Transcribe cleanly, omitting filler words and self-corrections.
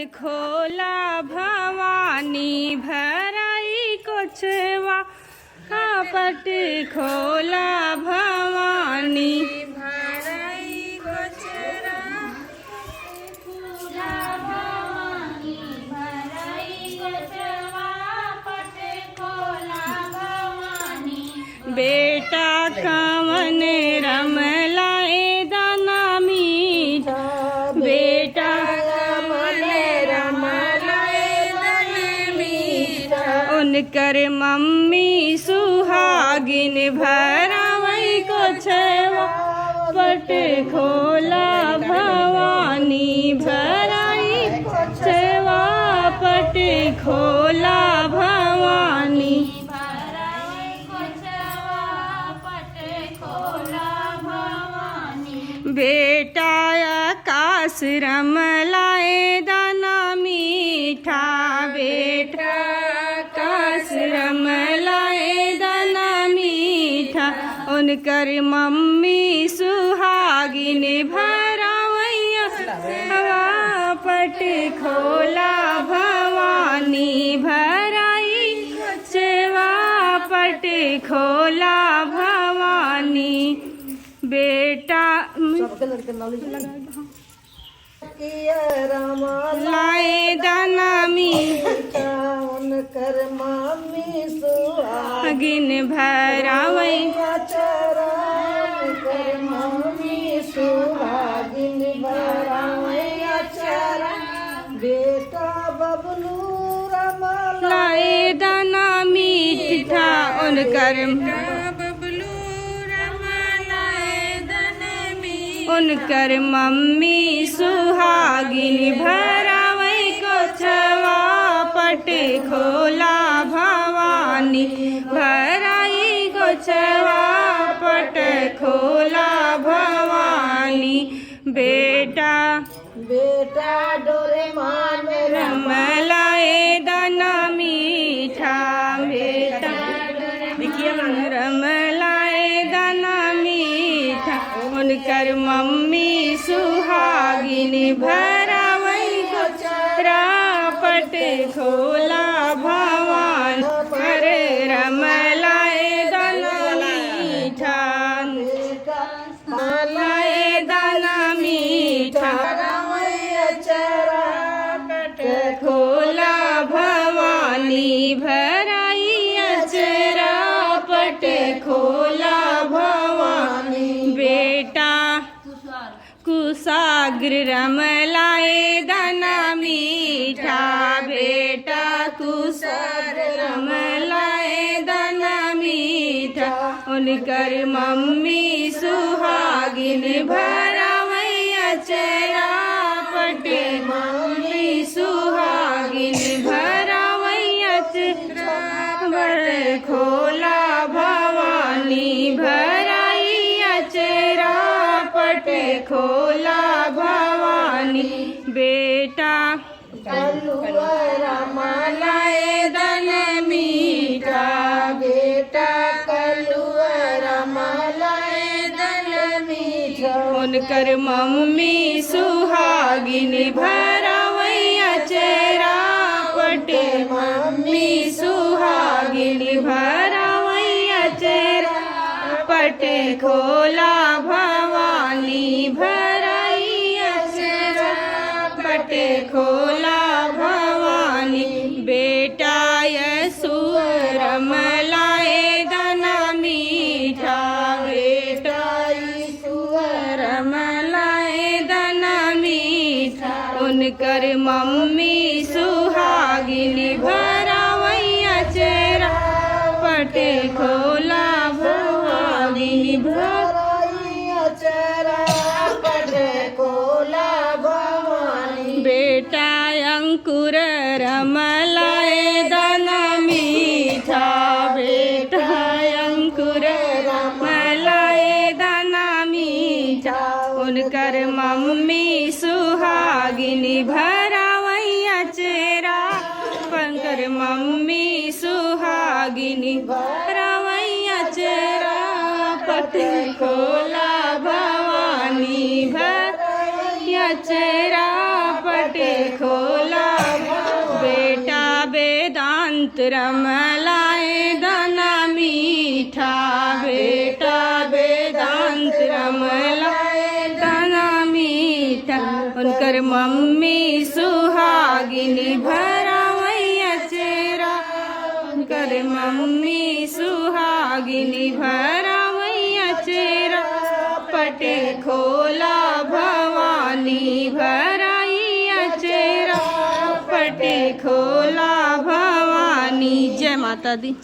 खोला भवानी भराई कोचवा पट खोला भवानी भराई कोचरा खोला भवानी भराई कोचवा पट खोला भवानी बेटा कवन रमलाए दाना मीठा बेटा उनकर मम्मी सुहागिन भरावई कोचवा पट खोला भवानी भराई कोचवा पट खोला भवानी भराई कोचवा पट खोला भवानी बेटा आकाश रमलाए दाना मीठा बेटा रमलाए दाना मीठा उनकर मम्मी सुहागिन भरावैया हवा पट खोला भवानी भराई सेवा पट खोला भवानी बेटा लाए दाना मीठा उनकर मम्मी सुहागिन भरावई उनकर मम्मी सुहागिन भरावई चरा बेटा बबलू रमला लाए दाना मीठा उनकर उनकर मम्मी सुहागिन भरावई कोचवा पट खोला भवानी भराई कोचवा पट खोला भवानी बेटा बेटा डोरेमान रमलाए दाना मीठा बेटा रमलाए दाना मीठा उनकर मम्मी सुहागिन भरावई कोचरा पट खोला भवान कर रमलाए दाना मीठा लाए दाना मीठा चरा पट खोला भवानी भराई अचरा पट खोला भवानी बेटा कुसाग्र रमलाए दाना मीठा बेटा कुसाग्र रमलाए दाना मीठा उनकर मम्मी सुहागिन भरावई अचरा पट मम्मी सुहागिन भरावई अचरा पट खोला भवानी भराई अचरा पट खोला भवानी बेटा रमलाए दाना मीठा बेटा रमलाए दाना मीठा उनकर मम्मी सुहागिन भरावई अचरा पट मम्मी सुहागिन भरावई अचरा पट खोला भवानी भराई अचरा पट खोला भवानी बेटा यसुर रमलाए दाना मीठा बेटा रमलाए दाना मीठा उनकर मम्मी सुहागिन भरावई अचरा पट खोला भवानी भराई चरा पट खोला भवानी बेटा अंकुर रमलाए दाना मीठा बेटा अंकुर रमलाए दाना मीठा उनकर मम्मी सुहागिन भरावई अचरा पंकर मम्मी सुहागिन भरावई अचरा पट खोला भवानी भर अचरा पट खोला वेदांत रमलाए दाना मीठा बेटा वेदांत रमलाए दाना मीठा उनकर मम्मी सुहागिनी भरा मैया चेरा उनकर मम्मी सुहागिनी भरा मैया चेरा पटे खोला भवानी भराइया चेरा पटे खोला भवानी। जय माता दी।